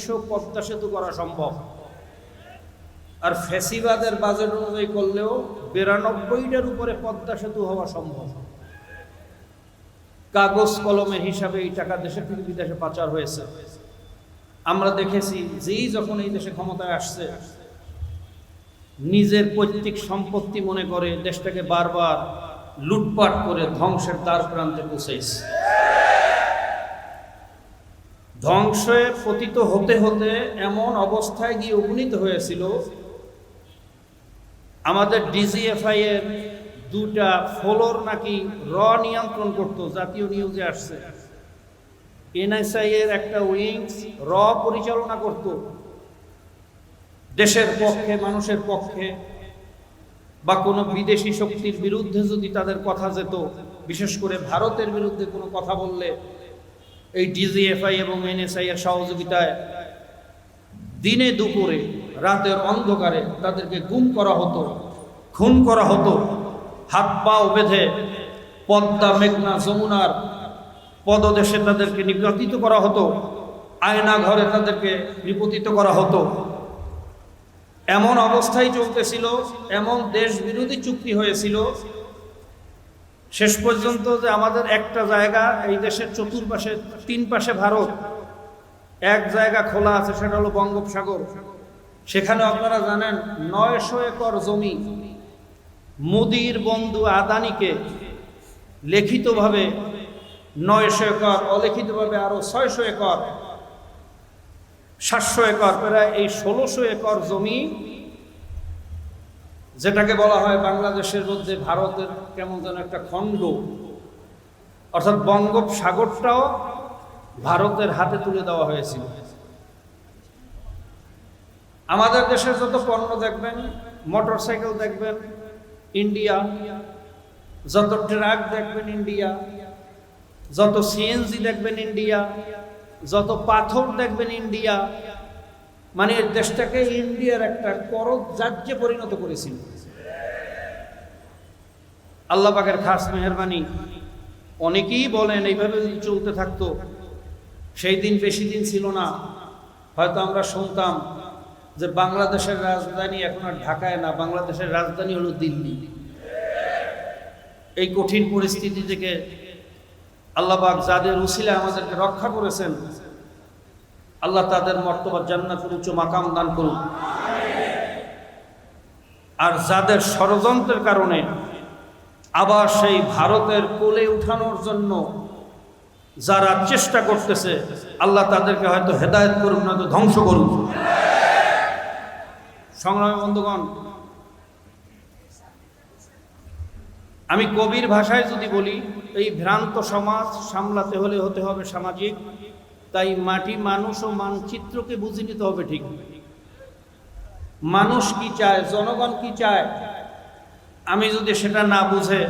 200 পদ্মা সেতু করা সম্ভব, আর ফ্যাসিবাদের বাজেট অনুযায়ী করলেও 92টার উপরে পদ্মা সেতু হওয়া সম্ভব। কাগজ কলমের হিসাবে এই টাকা দেশে থেকে বিদেশে পাচার হয়েছে। আমরা দেখেছি যেই যখন এই দেশে ক্ষমতায় আসছে নিজের পৈতৃক সম্পত্তি মনে করে দেশটাকে বারবার লুটপাট করে ধ্বংসের দ্বার প্রান্তে পৌঁছেছে। ধ্বংসে পতিত হতে হতে এমন অবস্থায় গিয়ে উপনীত হয়েছিল, আমাদের ডিজিএফআই এর 2টা ফ্লোর নাকি নিয়ন্ত্রণ করত, জাতীয় নিউজে আসছে। এনএসআই এর একটা উইংস পরিচালনা করত। দেশের পক্ষে, মানুষের পক্ষে বা কোনো বিদেশি শক্তির বিরুদ্ধে যদি তাদের কথা যেত, বিশেষ করে ভারতের বিরুদ্ধে কোনো কথা বললে এই ডিজিএফআই এবং এনএসআই এর সহযোগিতায় দিনে দুপুরে রাতের অন্ধকারে তাদেরকে গুম করা হতো, খুন করা হতো, হাত পাও বেঁধে পদ্মা, মেঘনা, যমুনার পদদেশে তাদেরকে নিপাতিত করা হতো, আয়না ঘরে তাদেরকে নিপতিত করা হতো। এমন অবস্থায় চলতেছিল, এমন দেশ বিরোধী চুক্তি হয়েছিল শেষ পর্যন্ত যে আমাদের একটা জায়গা, এই দেশের চতুর্পাশে 3 পাশে ভারত, এক জায়গা খোলা আছে, সেটা হলো বঙ্গোপসাগর। সেখানে আপনারা জানেন 900 একর জমি মোদির বন্ধু আদানিকে লিখিতভাবে 900 একর, অলিখিতভাবে আরো 600 একর, 700 একর, প্রায় এই 1600 একর জমি, যেটাকে বলা হয় বাংলাদেশের মধ্যে ভারতের কেমন যেন একটা খণ্ড, অর্থাৎ বঙ্গোপসাগরটাও ভারতের হাতে তুলে দেওয়া হয়েছিল। আমাদের দেশের যত পণ্য দেখবেন, মোটরসাইকেল দেখবেন ইন্ডিয়া, যত ট্রাক দেখবেন ইন্ডিয়া, যত সিএনজি দেখবেন ইন্ডিয়া, যত পাথর দেখবেন ইন্ডিয়া। মানে দেশটাকে ইন্ডিয়ার একটা করদ রাজ্যে পরিণত করেছিল। আল্লাহ পাকের খাস মেহেরবানি। অনেকেই বলেন এইভাবে যদি চলতে থাকতো, সেই দিন বেশি দিন ছিল না, হয়তো আমরা শুনতাম যে বাংলাদেশের রাজধানী এখন আর ঢাকায় না, বাংলাদেশের রাজধানী হলো দিল্লি। এই কঠিন পরিস্থিতি থেকে আল্লাহ পাক যাদের উসিলায় আমাদেরকে রক্ষা করেছেন, আল্লাহ তাদের মর্তবা জান্নাতের উচ্চ মাকাম দান করুন। আর যাদের ষড়যন্ত্রের কারণে আবার সেই ভারতের কোলে উঠানোর জন্য যারা চেষ্টা করতেছে, আল্লাহ তাদেরকে হয়তো হেদায়েত করুন, নয়তো ধ্বংস করুন। সংগ্রামী বন্ধুগণ, আমি কবির ভাষায় যদি বলি, এই ভ্রান্ত সমাজ সামলাতে হলে হতে হবে সামাজিক। তাই মাটি, মানুষ ও মানচিত্রকে বুঝে নিতে হবে ঠিক। মানুষ কি চায়, জনগণ কি চায়, আমি যদি সেটা না বুঝে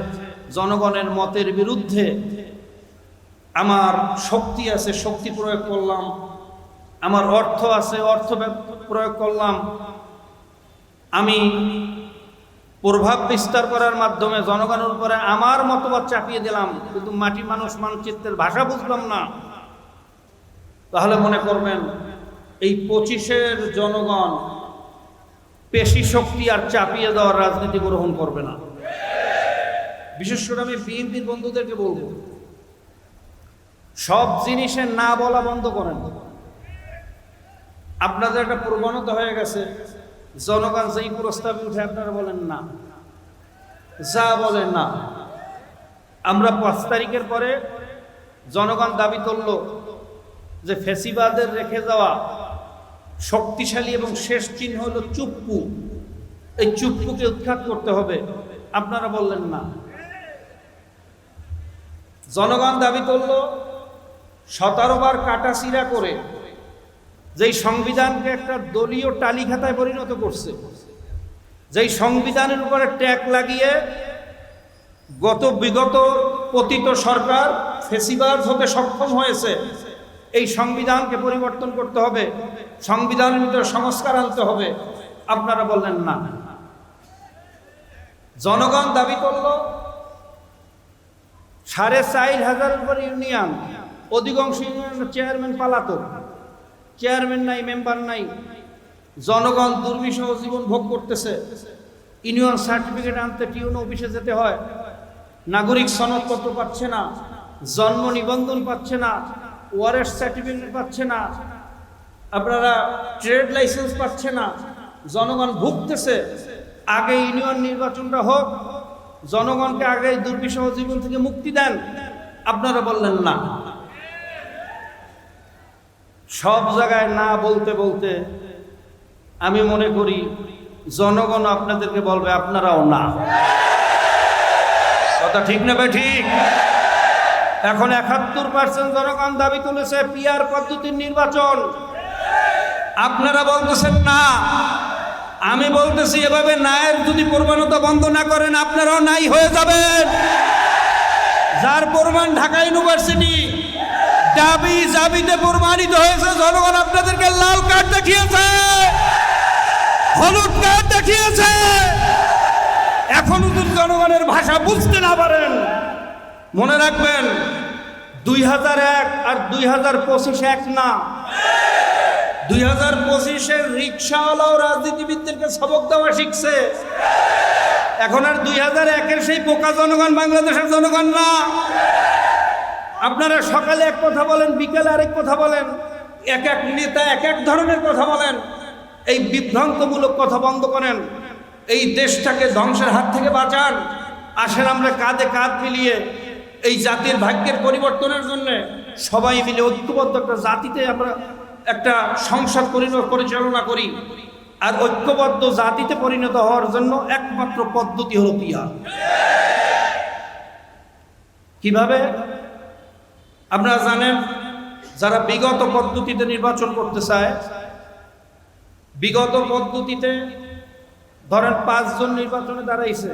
জনগণের মতের বিরুদ্ধে আমার শক্তি আছে, শক্তি প্রয়োগ করলাম, আমার অর্থ আছে, অর্থ প্রয়োগ করলাম, আমি প্রভাব বিস্তার করার মাধ্যমে জনগণের উপরে আমার মতবাদ চাপিয়ে দিলাম, কিন্তু মাটি, মানুষ, মানচিত্রের ভাষা বুঝলাম না, তাহলে মনে করবেন এই 25-এর জনগণ পেশি শক্তি আর চাপিয়ে দেওয়ার রাজনীতি গ্রহণ করবে না। বিশেষ করে আমি বিএনপির বন্ধুদেরকে বলবো, সব জিনিসে না বলা বন্ধ করেন। আপনাদের একটা প্রবণতা হয়ে গেছে, জনগণ যেই প্রস্তাবে উঠে আপনারা বলেন না, যা বলেন না। আমরা 5 তারিখের পরে জনগণ দাবি করল যে ফ্যাসিবাদের রেখে যাওয়া শক্তিশালী এবং শেষ চিহ্ন হলো চুপ্পু, এই চুপ্পুকে উৎখাত করতে হবে। আপনারা বললেন না। জনগণ দাবি করল 17 বার কাটাছিড়া করে যেই সংবিধানকে একটা দলীয় টালিখাতায় পরিণত করছে, যেই সংবিধানের উপরে ট্যাগ লাগিয়ে বিগত পতিত সরকার ফ্যাসিবাদ হতে সক্ষম হয়েছে, এই সংবিধানকে পরিবর্তন করতে হবে, সংবিধানের ভিতরে সংস্কার আনতে হবে। আপনারা বললেন না। জনগণ দাবি করল 4,500 উপর ইউনিয়ন, অধিকাংশ ইউনিয়নের চেয়ারম্যান পালাতক, চেয়ারম্যান নাই, মেম্বার নাই, জনগণ দুর্বিষহ জীবন ভোগ করতেছে। ইউনিয়ন সার্টিফিকেট আনতে টিউন অফিসে যেতে হয়, নাগরিক সনদপত্র পাচ্ছে না, জন্ম নিবন্ধন পাচ্ছে না, ওয়ারেস্ট সার্টিফিকেট পাচ্ছে না, আপনারা ট্রেড লাইসেন্স পাচ্ছে না, জনগণ ভুগতেছে। আগে ইউনিয়ন নির্বাচনটা হোক, জনগণকে আগে দুর্বিষহ জীবন থেকে মুক্তি দেন। আপনারা বললেন না। সব জায়গায় না বলতে বলতে আমি মনে করি জনগণ আপনাদেরকে বলবে আপনারাও না। কথা ঠিক না ভাই? ঠিক। এখন 71% জনগণ দাবি তুলেছে পিআর পদ্ধতির নির্বাচন। আপনারা বলতেছেন না, আমি বলতেছি এভাবে নায়ের যদি প্রবণতা বন্ধ না করেন আপনারাও নাই হয়ে যাবেন। যার প্রমাণ ঢাকা ইউনিভার্সিটি দাবি জাবিতে প্রমাণিত হয়েছে। জনগণ আপনাদেরকে লাল কার্ড দেখিয়েছে, হলুদ কার্ড দেখিয়েছে। এখনো যদি জনগণের ভাষা বুঝতে না পারেন, মনে রাখবেন 2001 আর 2025 এক না। 2025-এর রিক্সাওয়ালাও রাজনীতিবিদদেরকে সবক দেওয়া শিখছে। এখন আর 2001-এর সেই বোকা জনগণ বাংলাদেশের জনগণ না। আপনারা সকালে এক কথা বলেন, বিকেলে আরেক কথা বলেন, এক এক নেতা এক এক ধরনের কথা বলেন। এই বিভ্রান্তমূলক কথা বন্ধ করেন, এই দেশটাকে ধ্বংসের হাত থেকে বাঁচান। আসেন আমরা কাঁধে কাঁধ মিলিয়ে এই জাতির ভাগ্যের পরিবর্তনের জন্য সবাই মিলে ঐক্যবদ্ধ একটা জাতিতে আমরা একটা সংসদ পরিচালনা করি। আর ঐক্যবদ্ধ জাতিতে পরিণত হওয়ার জন্য একমাত্র পদ্ধতি হলো পিআর। কিভাবে? আপনারা জানেন, যারা বিগত পদ্ধতিতে নির্বাচন করতে চায় বিগত পদ্ধতিতে ধরেন 5 জন নির্বাচনে দাঁড়াইছে,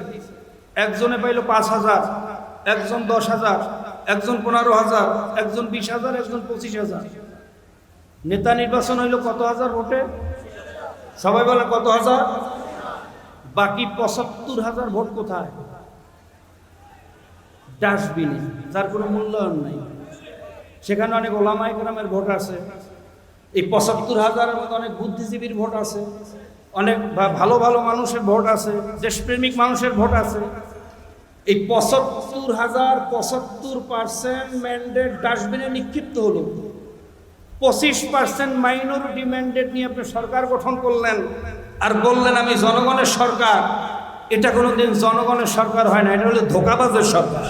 একজনে পাইল 5,000, একজন 10,000, একজন 15,000, একজন 20,000, একজন 25,000। নেতা নির্বাচন হইল কত হাজার ভোটে? সবাই বলে কত হাজার? বাকি 75,000 ভোট কোথায়? ডাস্টবিনে, যার কোনো মূল্যায়ন নাই। সেখানে অনেক ওলামায়ে কেরামের ভোট আছে, এই 75,000-এর মধ্যে অনেক বুদ্ধিজীবীর ভোট আছে, অনেক ভালো ভালো মানুষের ভোট আছে, দেশপ্রেমিক মানুষের ভোট আছে। এই 75,000 75% ম্যান্ডেট ডাস্টবিনে নিক্ষিপ্ত হলো। 25% মাইনরিটি ম্যান্ডেট নিয়ে আপনি সরকার গঠন করলেন আর বললেন আমি জনগণের সরকার। এটা কোনোদিন জনগণের সরকার হয় না, এটা হলো ধোঁকাবাজের সরকার।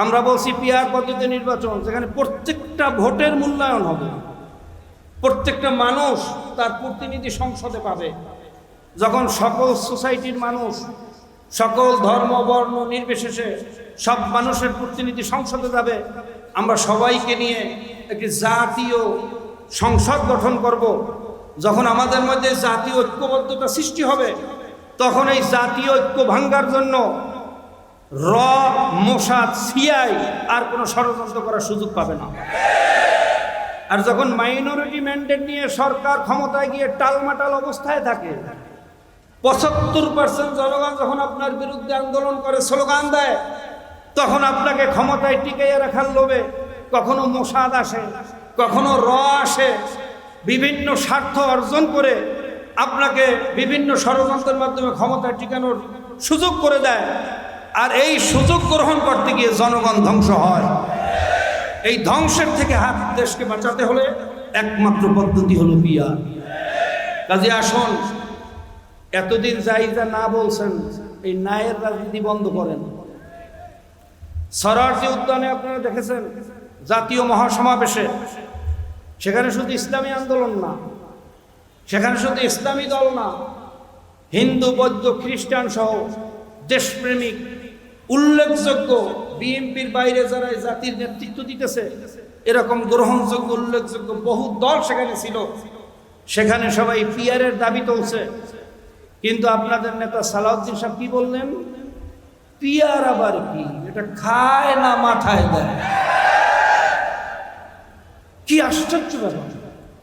আমরা বলছি পিআর পদ্ধতি নির্বাচন, যেখানে প্রত্যেকটা ভোটের মূল্যায়ন হবে, প্রত্যেকটা মানুষ তার প্রতিনিধি সংসদে পাবে। যখন সকল সোসাইটির মানুষ, সকল ধর্ম বর্ণ নির্বিশেষে সব মানুষের প্রতিনিধি সংসদে যাবে, আমরা সবাইকে নিয়ে একটি জাতীয় সংসদ গঠন করব। যখন আমাদের মধ্যে জাতীয় ঐক্যবদ্ধতা সৃষ্টি হবে, তখন এই জাতীয় ঐক্য ভাঙ্গার জন্য র, মোসাদ, সিআই আর কোনো ষড়যন্ত্র করার সুযোগ পাবে না। আর যখন মাইনরিটি ম্যান্ডেট নিয়ে সরকার ক্ষমতায় গিয়ে টালমাটাল অবস্থায় থাকে, 75% জনগণ যখন আপনার বিরুদ্ধে আন্দোলন করে, স্লোগান দেয়, তখন আপনাকে ক্ষমতায় টিকাইয়া রাখার লোভে কখনো মোসাদ আসে, কখনো র আসে, বিভিন্ন স্বার্থ অর্জন করে আপনাকে বিভিন্ন ষড়যন্ত্রের মাধ্যমে ক্ষমতায় টিকানোর সুযোগ করে দেয়। আর এই সুযোগ গ্রহণ করতে গিয়ে জনগণ ধ্বংস হয়। এই ধ্বংসের থেকে দেশকে বাঁচাতে হলে একমাত্র পদ্ধতি হলো পিআর। কাজে আসুন, এতদিন যাই যা না বলছেন, এই ন্যায়ের রাজনীতি বন্ধ করেন। সরারজি উদ্যানে আপনারা দেখেছেন জাতীয় মহাসমাবেশে, সেখানে শুধু ইসলামী আন্দোলন না, সেখানে শুধু ইসলামী দল না, হিন্দু, বৌদ্ধ, খ্রিস্টান সহ দেশপ্রেমিক উল্লেখযোগ্য, বিএনপির বাইরে যারা জাতির নেতৃত্ব দিতেছে এরকম গ্রহণযোগ্য উল্লেখযোগ্য বহু দল সেখানে ছিল। সেখানে সবাই পিআরের দাবি তুলছে, কিন্তু আপনাদের নেতা সালাউদ্দিন সাহেব কি বললেন? পিআর আবার কি? এটা খায় না মাথায় দেয়। কি আশ্চর্য ব্যাপার!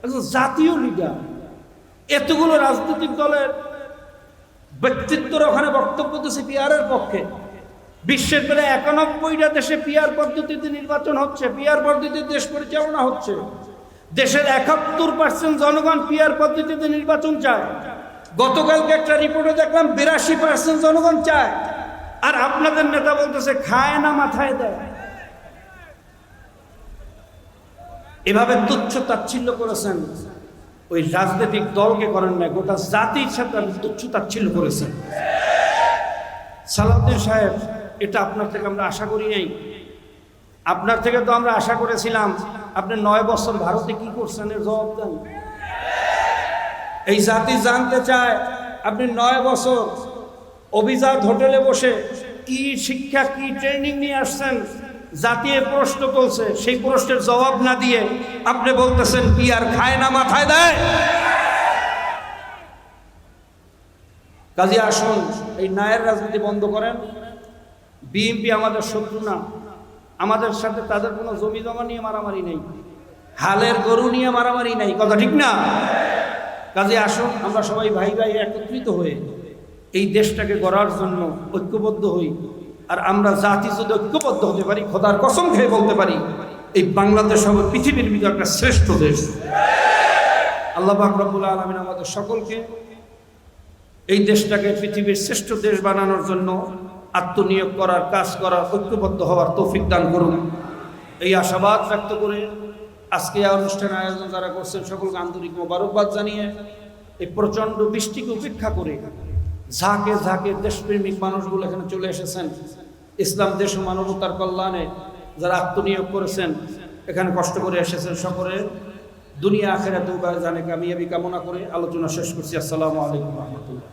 একজন জাতীয় লিডার, এতগুলো রাজনৈতিক দলের ব্যক্তিত্বরা ওখানে বক্তব্য দিচ্ছে পিআরের পক্ষে। বিশ্বের প্রায় 91টা দেশে পিআর পদ্ধতিতে নির্বাচন হচ্ছে, পিআর পদ্ধতিতে দেশ পরিচালনা হচ্ছে। দেশের 71% জনগণ পিআর পদ্ধতিতে নির্বাচন চায়। গতকালকে একটা রিপোর্টে দেখলাম 82% জনগণ চায়। আর আপনাদের নেতা বলতেছে খায় না মাথায় দেয়। এভাবে তুচ্ছ তাচ্ছিল্য করেছেন, ওই রাজনৈতিক দলকে করেন না, গোটা জাতির সাথে তুচ্ছ তাচ্ছিল্য করেছেন। সালাউদ্দিন সাহেব, এটা আপনার থেকে আমরা আশা করি নাই। আপনার থেকে তো আমরা আশা করেছিলাম আপনি 9 বছর ভারতে কি করছেন এর জবাব দেন। এই জাতি জানতে চায় আপনি 9 বছর অভিজাত হোটেলে বসে কি শিক্ষা, কি ট্রেনিং নিয়ে আসছেন। জাতি প্রশ্ন তুলছে, সেই প্রশ্নের জবাব না দিয়ে আপনি বলতেছেন পিআর খায় না মাথায় দেয়। কাজে আসুন, এই ন্যায়ের রাজনীতি বন্ধ করেন। বিএনপি আমাদের শত্রু না, আমাদের সাথে তাদের কোনো জমি জমা নিয়ে মারামারি নেই, হালের গরু নিয়ে মারামারি নেই, কথা ঠিক না? কাজে আসুন, আমরা সবাই ভাই ভাই একত্রিত হয়ে এই দেশটাকে গড়ার জন্য ঐক্যবদ্ধ হই। আর আমরা জাতি যদি ঐক্যবদ্ধ হতে পারি, খোদার কসম খেয়ে বলতে পারি এই বাংলাদেশ হবে পৃথিবীর ভিতরে একটা শ্রেষ্ঠ দেশ। আল্লাহ পাক রব্বুল আলামিন আমাদের সকলকে এই দেশটাকে পৃথিবীর শ্রেষ্ঠ দেশ বানানোর জন্য আত্মনিয়োগ করার, কাজ করার, ঐক্যবদ্ধ হওয়ার তৌফিক দান করুন। এই আশাবাদ ব্যক্ত করে আজকে এই অনুষ্ঠানের আয়োজন যারা করছেন সকলকে আন্তরিক মোবারকবাদ জানিয়ে, এই প্রচণ্ড বৃষ্টিকে উপেক্ষা করে ঝাঁকে ঝাঁকে দেশপ্রেমিক মানুষগুলো এখানে চলে এসেছেন, ইসলাম দেশ ও মানবতার কল্যাণে যারা আত্মনিয়োগ করেছেন, এখানে কষ্ট করে এসেছেন, সকলে দুনিয়া আখিরাতে উভয় জানে কামিয়াবি কামনা করে আলোচনা শেষ করছি। আসসালামু আলাইকুম ওয়া রাহমাতুল্লাহ।